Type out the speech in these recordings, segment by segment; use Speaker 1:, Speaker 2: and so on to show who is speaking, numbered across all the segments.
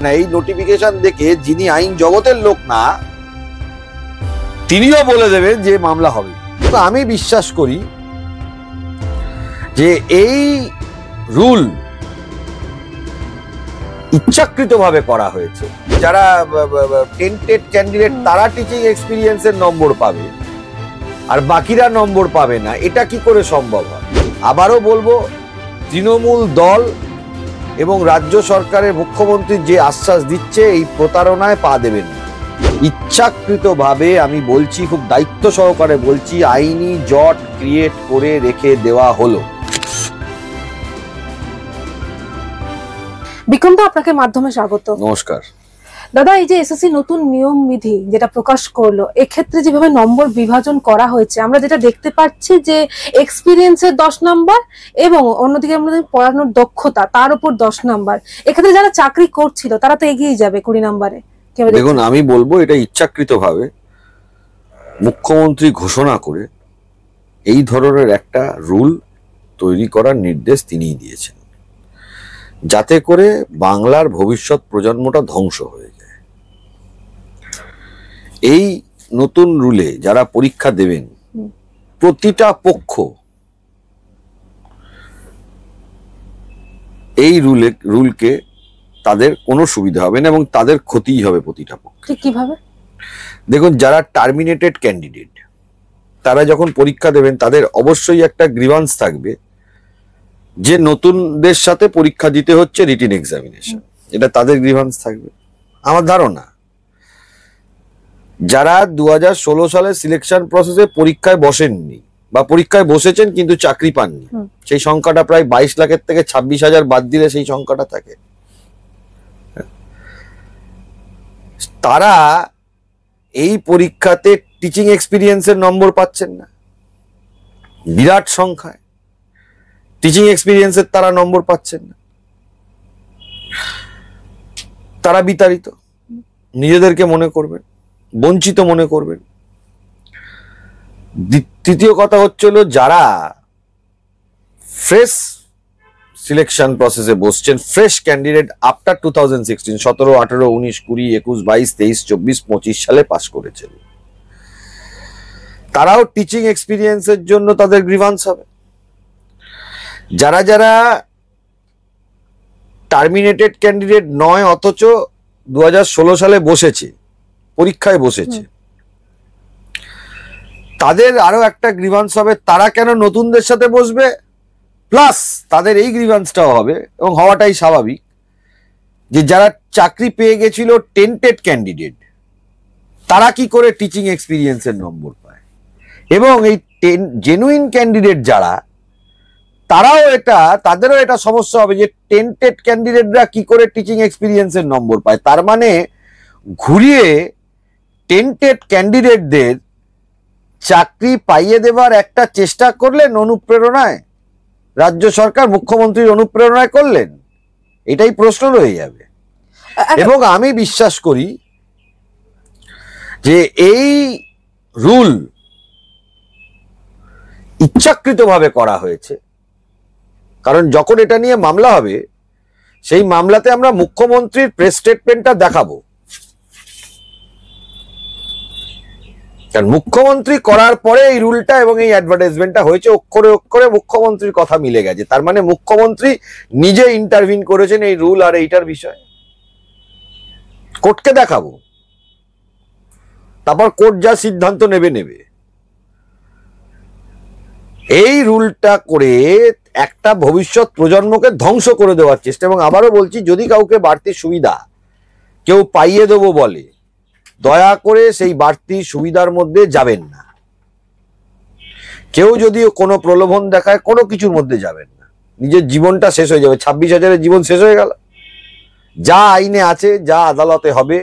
Speaker 1: না, এই নোটিফিকেশন দেখে যিনি আইন জগতের লোক না তিনিও বলে দেবেন যে মামলা হবে। তো আমি বিশ্বাস করি যে এই রুল ইচ্ছাকৃতভাবে করা হয়েছে। যারা টেন্টেড ক্যান্ডিডেট তারা টিচিং এক্সপিরিয়েন্সের নম্বর পাবে আর বাকিরা নম্বর পাবে না, এটা কি করে সম্ভব হয়? আবারও বলবো, তৃণমূল দল এবং রাজ্য সরকারের মুখ্যমন্ত্রী যে আশ্বাস দিচ্ছে এই প্রতারণায় পা দেবেন না। ইচ্ছাকৃতভাবে আমি বলছি, খুব দায়িত্ব সহকারে বলছি, আইনি জট ক্রিয়েট করে রেখে দেওয়া হলো।
Speaker 2: বিক্রমদা, আপনাকে মাধ্যমে স্বাগত।
Speaker 1: নমস্কার
Speaker 2: দাদা, এই যে এসএসসি নতুন নিয়ম বিধি যেটা প্রকাশ করলো, এক্ষেত্রে যেভাবে নম্বর বিভাজন করা হয়েছে, আমরা যেটা দেখতে পাচ্ছি যে এক্সপিরিয়েন্সের 10 নাম্বার এবং অন্যদিকে আমাদের পড়ানোর দক্ষতা তার উপর 10 নাম্বার। এক্ষেত্রে যারা চাকরি করছিল তারা তো এগিয়ে যাবে 20 নাম্বারে।
Speaker 1: দেখুন, আমি বলবো এটা ইচ্ছাকৃতভাবে মুখ্যমন্ত্রী ঘোষণা করে এই ধরনের একটা রুল তৈরি করার নির্দেশ তিনিই দিয়েছেন, যাতে করে বাংলার ভবিষ্যৎ প্রজন্মটা ধ্বংস হয়ে যায়। এই নতুন রুলে যারা পরীক্ষা দেবেন, প্রতিটা পক্ষ এই রুলকে তাদের কোনো সুবিধা হবে না এবং তাদের ক্ষতিই হবে প্রতিটা পক্ষে।
Speaker 2: কিভাবে?
Speaker 1: দেখুন, যারা টার্মিনেটেড ক্যান্ডিডেট তারা যখন পরীক্ষা দেবেন তাদের অবশ্যই একটা গ্রিভান্স থাকবে যে নতুনদের সাথে পরীক্ষা দিতে হচ্ছে রিটিন এক্সামিনেশন, এটা তাদের গ্রিভান্স থাকবে। আমার ধারণা যারা 2016 সালের সিলেকশন প্রসেসে পরীক্ষায় বসেননি বা পরীক্ষায় বসেছেন কিন্তু চাকরি পাননি, সেই সংখ্যাটা প্রায় 22 লাখের থেকে 26,000 বাদ দিলে সেই সংখ্যাটা থাকে। তারা এই পরীক্ষাতে টিচিং এক্সপিরিয়েন্সের নম্বর পাচ্ছেন না, বিরাট সংখ্যায় টিচিং এক্সপিরিয়েন্সের তারা নম্বর পাচ্ছেন না। তারা বিতাড়িত, নিজেদেরকে মনে করবেন, বঞ্চিত মনে করবেন। তৃতীয় কথা হচ্ছিল, যারা ফ্রেশ সিলেকশন প্রসেসে বসছেন, ফ্রেশ ক্যান্ডিডেট আফটার 2016, 17, 18, 19, 20, 21, 22, 23, 24, 25 সালে পাস করেছেন, তারাও টিচিং এক্সপিরিয়েন্সের জন্য তাদের গ্রিভান্স হবে। যারা যারা টার্মিনেটেড ক্যান্ডিডেট নয় অথচ 2016 সালে বসেছে, পরীক্ষায় বসেছে, তাদের আরো একটা গ্রিভান্স হবে, তারা কেন নতুনদের সাথে বসবে। প্লাস তাদের এই গ্রিভান্সটাও হবে এবং হওয়াটাই স্বাভাবিক যে যারা চাকরি পেয়ে গেছিল টেন্টেড ক্যান্ডিডেট তারা কি করে টিচিং এক্সপিরিয়েন্সের নম্বর পায়, এবং এই জেনুইন ক্যান্ডিডেট যারা, তারাও তাদেরও এটা সমস্যা হবে যে টেন্টেড ক্যান্ডিডেটরা কি করে টিচিং এক্সপিরিয়েন্সের নম্বর পায়। তার মানে ঘুরিয়ে টেন্টেড ক্যান্ডিডেটদের চাকরি পাইয়ে দেবার একটা চেষ্টা করলেন অনুপ্রেরণায়, রাজ্য সরকার মুখ্যমন্ত্রীর অনুপ্রেরণায় করলেন, এটাই প্রশ্ন রয়ে যাবে। এবং আমি বিশ্বাস করি যে এই রুল ইচ্ছাকৃতভাবে করা হয়েছে, কারণ যখন এটা নিয়ে মামলা হবে সেই মামলাতে আমরা মুখ্যমন্ত্রীর প্রেস স্টেটমেন্টটা দেখাবো। কারণ মুখ্যমন্ত্রী করার পরে এই রুলটা এবং এই অ্যাডভার্টাইজমেন্টটা হয়েছে, অক্ষরে অক্ষরে মুখ্যমন্ত্রীর কথা মিলে গেছে। তার মানে মুখ্যমন্ত্রী নিজে ইন্টারভিন করেছেন এই রুল আর এইটার বিষয়ে। কোর্টকে দেখাবো, তারপর কোর্ট যা সিদ্ধান্ত নেবে। এই রুলটা করে একটা ভবিষ্যৎ প্রজন্মকে ধ্বংস করে দেওয়ার চেষ্টা। এবং আবারও বলছি, যদি কাউকে বাড়তি সুবিধা কেউ পাইয়ে দেবো বলে, দয়া করে সেই বাড়তি সুবিধার মধ্যে যাবেন না। কেউ যদি কোনো প্রলোভন দেখায়, কোনো কিছুর মধ্যে যাবেন না, নিজের জীবনটা শেষ হয়ে যাবে। 26,000-এর জীবন শেষ হয়ে গেল। যা আইনে আছে, যা আদালতে হবে,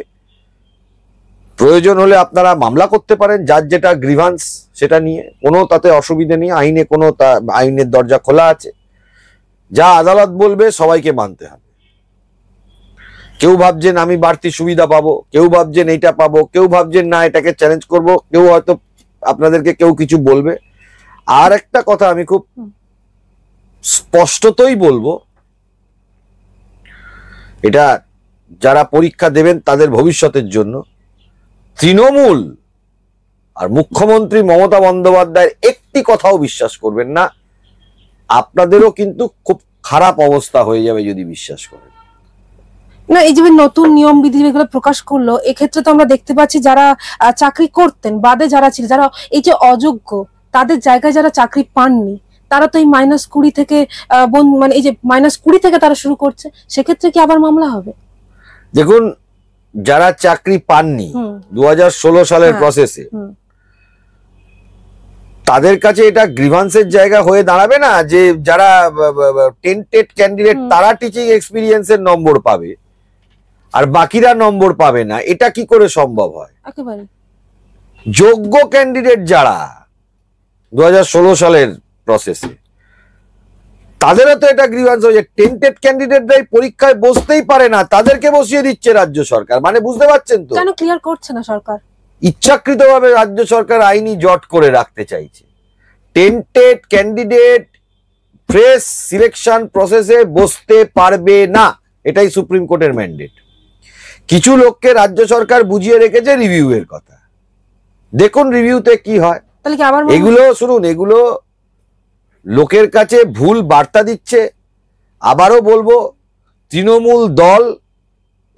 Speaker 1: প্রয়োজন হলে আপনারা মামলা করতে পারেন, যার যেটা গ্রিভান্স সেটা নিয়ে, কোনো তাতে অসুবিধা নেই। আইনের দরজা খোলা আছে। যা আদালত বলবে সবাইকে মানতে হবে। কেউ ভাবছেন আমি বাড়তি সুবিধা পাবো, কেউ ভাবছেন এইটা পাবো, কেউ ভাবছেন না এটাকে চ্যালেঞ্জ করব, কেউ হয়তো আপনাদেরকে কেউ কিছু বলবে। আর একটা কথা আমি খুব স্পষ্টতই বলবো, এটা যারা পরীক্ষা দেবেন তাদের ভবিষ্যতের জন্য তৃণমূল আর মুখ্যমন্ত্রী মমতা বন্দ্যোপাধ্যায়ের একটি কথাও বিশ্বাস করবেন না। আপনাদেরও কিন্তু খুব খারাপ অবস্থা হয়ে যাবে যদি বিশ্বাস করেন।
Speaker 2: না, এই যে নতুন নিয়ম বিধি এগুলো প্রকাশ করলো, এক্ষেত্রে তো আমরা দেখতে পাচ্ছি যারা চাকরি করতেন বাদে যারা ছিল, যারা এই যে অযোগ্য, তাদের জায়গায় যারা চাকরি পাননি, তারা তো এই -20 থেকে মানে এই যে -20 থেকে তারা শুরু করছে, সেক্ষেত্রে কি আবার মামলা হবে?
Speaker 1: দেখুন, যারা চাকরি পাননি 2016 সালের প্রসেসে, তাদের কাছে এটা গ্রিভান্সের জায়গা হয়ে দাঁড়াবে না যে যারা টেন্টেড ক্যান্ডিডেট তারা টিচিং এক্সপিরিয়েন্সের নম্বর পাবে আর বাকিরা নম্বর পাবে না। এটা কি করে সম্ভব হয়?
Speaker 2: একেবারে
Speaker 1: যোগ্য ক্যান্ডিডেট যারা 2016 সালের প্রসেসে, তাদেরও তো এটা গ্রিভান্স হয়েছে। টেন্টেড ক্যান্ডিডেটরাই পরীক্ষায় বসতেই পারে না, তাদেরকে বসিয়ে দিচ্ছে রাজ্য সরকার। মানে বুঝতে পারছেন তো
Speaker 2: কেন ক্লিয়ার করছে না সরকার?
Speaker 1: ইচ্ছাকৃতভাবে রাজ্য সরকার আইনি জট করে রাখতে চাইছে। টেন্টেড ক্যান্ডিডেট ফ্রেশ সিলেকশন প্রসেসে বসতে পারবে না, এটাই সুপ্রিম কোর্টের ম্যান্ডেট। কিছু লোককে রাজ্য সরকার বুঝিয়ে রেখেছে রিভিউ এর কথা। দেখুন রিভিউতে কি হয়।
Speaker 2: তাহলে কি আবার
Speaker 1: এগুলো শুনুন, এগুলো লোকের কাছে ভুল বার্তা দিচ্ছে। আবারও বলবো, তৃণমূল দল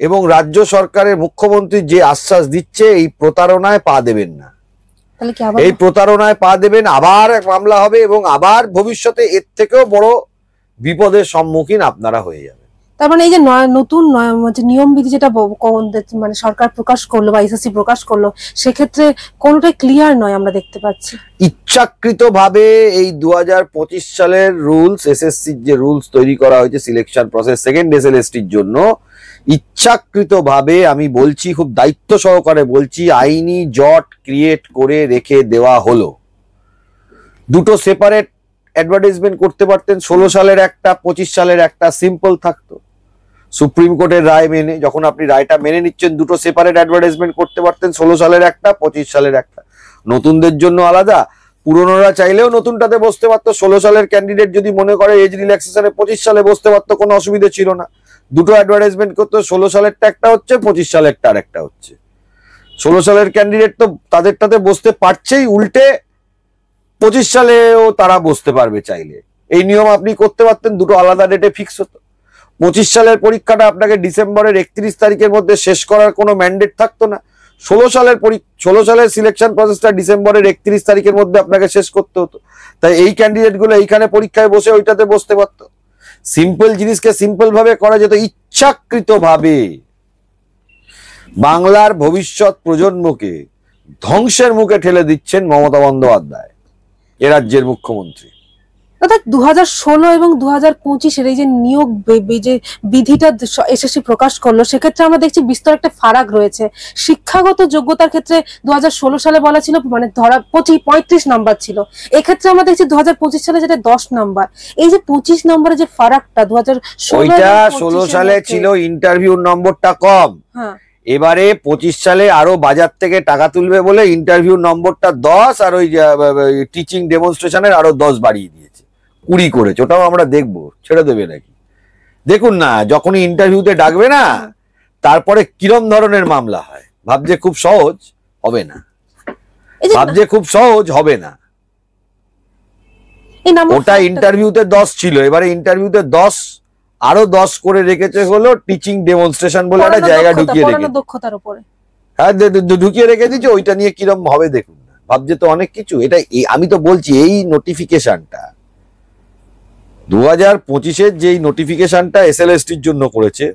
Speaker 1: এবং রাজ্য সরকারের মুখ্যমন্ত্রী যে আশ্বাস দিচ্ছে, এই প্রতারণায় পা দেবেন না।
Speaker 2: তাহলে কি আবার
Speaker 1: এই প্রতারণায় পা দেবেন, আবার মামলা হবে এবং আবার ভবিষ্যতে এর থেকেও বড় বিপদের সম্মুখীন আপনারা হয়ে যাবেন।
Speaker 2: তার মানে এই যে নতুন নিয়ম বিধি যেটা মানে সরকার প্রকাশ করলো বা এসএসসি প্রকাশ করলো, সেক্ষেত্রে কোনোটাই ক্লিয়ার নয় আমরা দেখতে পাচ্ছি।
Speaker 1: ইচ্ছাকৃতভাবে এই 2025 সালের রুলস, এসএসসির যে রুলস তৈরি করা হয়েছে সিলেকশন প্রসেস সেকেন্ড এসএলএসটির জন্য, ইচ্ছাকৃতভাবে আমি বলছি, খুব দায়িত্ব সহকারে বলছি, আইনি জট ক্রিয়েট করে রেখে দেওয়া হলো। দুটো সেপারেট অ্যাডভার্টাইজমেন্ট করতে পারতেন, 16 সালের একটা, 25 সালের একটা, সিম্পল থাকতো। সুপ্রিম কোর্টের রায় মেনে, যখন আপনি রায়টা মেনে নিচ্ছেন, দুটো সেপারেট অ্যাডভার্টাইজমেন্ট করতে পারতেন, 16 সালের একটা, 25 সালের একটা। নতুনদের জন্য আলাদা, পুরনোরা চাইলেও নতুনটাতে বসতে পারতো। 16 সালের ক্যান্ডিডেট যদি মনে করে এজ রিল্যাক্সেশনে 25 সালে বসতে পারতো, কোনো অসুবিধা ছিল না। দুটো অ্যাডভার্টাইজমেন্ট করতো, 16 সালেরটা একটা হচ্ছে, 25 সালেরটা আর একটা হচ্ছে। 16 সালের ক্যান্ডিডেট তো তাদেরটাতে বসতে পারছেই, উল্টে 25 সালেও তারা বসতে পারবে চাইলে। এই নিয়ম আপনি করতে পারতেন, দুটো আলাদা ডেটে ফিক্স হতো। 25 সালের পরীক্ষাটা আপনাকে ডিসেম্বরের 31 তারিখের মধ্যে শেষ করার কোনো ম্যান্ডেট থাকতো না। 16 সালের সিলেকশন প্রসেসটা ডিসেম্বরের 31 তারিখের মধ্যে আপনাকে শেষ করতে হতো। তাই এই ক্যান্ডিডেট গুলো এইখানে পরীক্ষায় বসে ওইটাতে বসতে পারতো। সিম্পল জিনিসকে সিম্পল ভাবে করা যেত। ইচ্ছাকৃত ভাবে বাংলার ভবিষ্যৎ প্রজন্মকে ধ্বংসের মুখে ঠেলে দিচ্ছেন মমতা বন্দ্যোপাধ্যায়, এ রাজ্যের মুখ্যমন্ত্রী।
Speaker 2: অর্থাৎ 2016 এবং 2025-এর এই যে নিয়োগ যে বিধিটা এসএসসি প্রকাশ করলো, সেক্ষেত্রে আমরা দেখছি বিস্তর একটা ফারাক রয়েছে। শিক্ষাগত যোগ্যতার ক্ষেত্রে 2016 সালে বলা ছিল মানে ধরা 35 নাম্বার ছিল, এক্ষেত্রে আমরা দেখছি 2025 সালে যেটা 10 নাম্বার। এই যে 25 নম্বরের যে ফারাকটা
Speaker 1: 2016 সালে ছিল ইন্টারভিউর নম্বরটা কম।
Speaker 2: হ্যাঁ,
Speaker 1: এবারে 25 সালে আরো বাজার থেকে টাকা তুলবে বলে ইন্টারভিউ নম্বরটা 10 আর ওই টিচিং ডেমনস্ট্রেশনের আরো 10 বাড়িয়ে দিয়েছে, 20 করেছে। ওটাও আমরা দেখবো, ছেড়ে দেবে নাকি। দেখুন না, যখনই ইন্টারভিউতে ডাকবে না, তারপরে কিরম ধরনের মামলা হয়। ভাবছে খুব সহজ, হবে না। ভাবছে খুব সহজ, হবে না। ওটা ইন্টারভিউতে 10 ছিল, এবারে ইন্টারভিউতে 10 আরো 10 করে রেখেছে, হলো টিচিং ডেমনস্ট্রেশন বলে একটা জায়গা ঢুকিয়ে রেখেছে।
Speaker 2: দক্ষতার উপরে
Speaker 1: হ্যাঁ, ঢুকিয়ে রেখে দিচ্ছে। ওইটা নিয়ে কিরম হবে দেখুন না। ভাবছে তো অনেক কিছু। এটা আমি তো বলছি, এই নোটিফিকেশনটা 2025-এর যেই নোটিফিকেশনটা এসএলএসটির জন্য করেছে,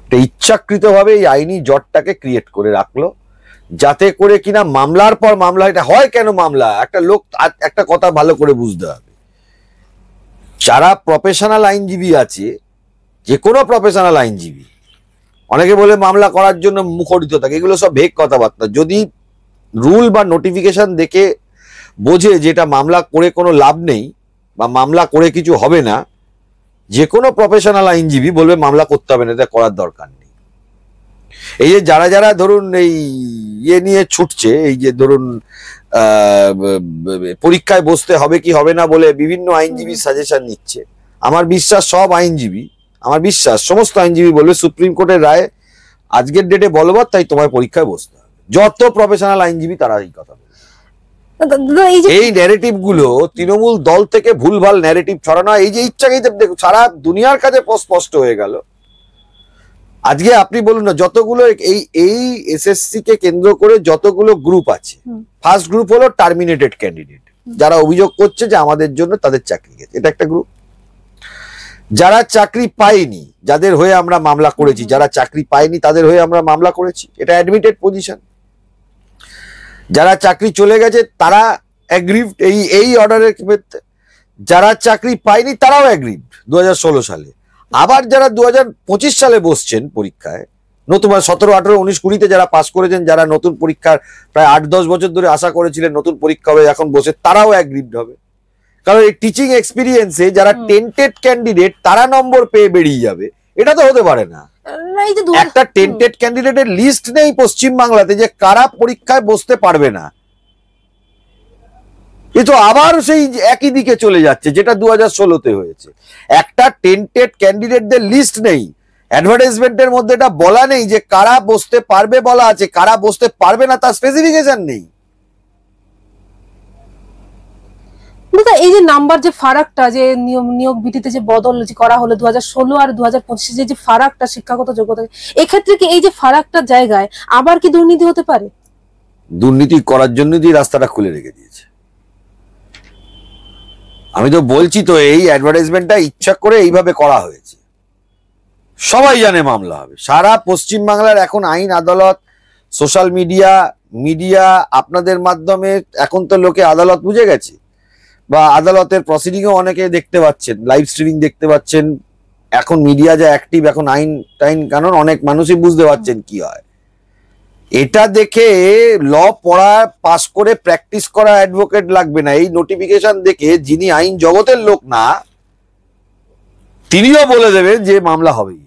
Speaker 1: এটা ইচ্ছাকৃতভাবে এই আইনি জটটাকে ক্রিয়েট করে রাখলো, যাতে করে কিনা মামলার পর মামলা। এটা হয় কেন মামলা? একটা কথা ভালো করে বুঝতে হবে। যারা প্রফেশনাল আইনজীবী আছে, যে কোনো প্রফেশনাল আইনজীবী, অনেকে বলে মামলা করার জন্য মুখরিত থাকে, এগুলো সব ভেগ কথাবার্তা। যদি রুল বা নোটিফিকেশন দেখে বোঝে যে এটা মামলা করে কোনো লাভ নেই বা মামলা করে কিছু হবে না, যে কোনো প্রফেশনাল আইনজীবী বলবে মামলা করতে হবে না, এটা করার দরকার নেই। এই যে যারা যারা ধরুন এই ইয়ে নিয়ে ছুটছে, এই যে ধরুন পরীক্ষায় বসতে হবে কি হবে না বলে বিভিন্ন আইনজীবী সাজেশন নিচ্ছে, আমার বিশ্বাস সব আইনজীবী, আমার বিশ্বাস সমস্ত আইনজীবী বলবে সুপ্রিম কোর্টের রায় আজকের ডেটে বলবৎ, তাই তোমায় পরীক্ষায় বসতে হবে। যত প্রফেশনাল আইনজীবী তারা এই কথা বলবে। এই ন্যারেটিভ গুলো তৃণমূল দল থেকে ভুলভাল ন্যারেটিভ ছড়ানো, এই যে ইচ্ছাকৃত দেখো সারা দুনিয়ার কাছে স্পষ্ট হয়ে গেল। আজকে আপনি বলুন না, যতগুলো এই এসএসসি কে কেন্দ্র করে যতগুলো গ্রুপ আছে, ফার্স্ট গ্রুপ হলো টার্মিনেটেড ক্যান্ডিডেট, যারা অভিযোগ করছে যে আমাদের জন্য তাদের চাকরি গেছে, এটা একটা গ্রুপ। যারা চাকরি পায়নি, যাদের হয়ে আমরা মামলা করেছি, যারা চাকরি পায়নি তাদের হয়ে আমরা মামলা করেছি, এটা অ্যাডমিটেড পজিশন। যারা চাকরি চলে গেছে তারা অ্যাগ্রিভড এই অর্ডারের ক্ষেত্রে, যারা চাকরি পায়নি তারাও অ্যাগ্রিভড 2016 সালে। আবার যারা 2025 সালে বসছেন পরীক্ষায়, নতুন 17, 18, 19, 20-তে যারা পাস করেছেন, যারা নতুন পরীক্ষার প্রায় 8-10 বছর ধরে আশা করেছিলেন নতুন পরীক্ষা হবে, এখন বসে তারাও অ্যাগ্রিভড হবে। কারণ এই টিচিং এক্সপিরিয়েন্সে যারা টেন্টেড ক্যান্ডিডেট তারা নম্বর পেয়ে বেরিয়ে যাবে, এটা তো হতে পারে না। একটা টেন্টেড ক্যান্ডিডেটের লিস্ট নেই পশ্চিম বাংলাতে যে কারা পরীক্ষায় বসতে পারবে না। এ তো আবার সেই একই দিকে চলে যাচ্ছে যেটা 2016-তে হয়েছে। একটা টেন্টেড ক্যান্ডিডেটদের লিস্ট নেই, অ্যাডভার্টাইজমেন্টের মধ্যে এটা বলা নেই যে কারা বসতে পারবে, বলা আছে কারা বসতে পারবে না তার স্পেসিফিকেশন নেই।
Speaker 2: এই যে নাম্বার, যে ফারাকটা, যে নিয়োগ বিধিতে যে বদল করা হলো 2016 আর 2025, যে ফারাকটা শিক্ষাগত যোগ্যতা, এক্ষেত্রে কি এই যে ফারাকটার জায়গায় আবার কি দুর্নীতি হতে পারে?
Speaker 1: দুর্নীতি করার জন্য দিয়ে রাস্তাটা খুলে রেখে দিয়েছে। আমি তো বলছি তো, এই অ্যাডভার্টাইজমেন্টটা ইচ্ছা করে এইভাবে করা হয়েছে। সবাই জানে মামলা হবে সারা পশ্চিম বাংলার। এখন আইন, আদালত, সোশ্যাল মিডিয়া আপনাদের মাধ্যমে এখন তো লোকে আদালত বুঝে গেছে, বা আদালতের প্রসিডিংও অনেকে দেখতে পাচ্ছেন, লাইভ স্ট্রিমিং দেখতে পাচ্ছেন। এখন মিডিয়া যা অ্যাক্টিভ, এখন আইন কানুন অনেক মানুষই বুঝতে পারছেন কি হয়। এটা দেখে ল পড়া, পাস করে প্র্যাকটিস করা অ্যাডভোকেট লাগবে না। এই নোটিফিকেশন দেখে যিনি আইন জগতের লোক না, তিনিও বলে দেবেন যে মামলা হবেই।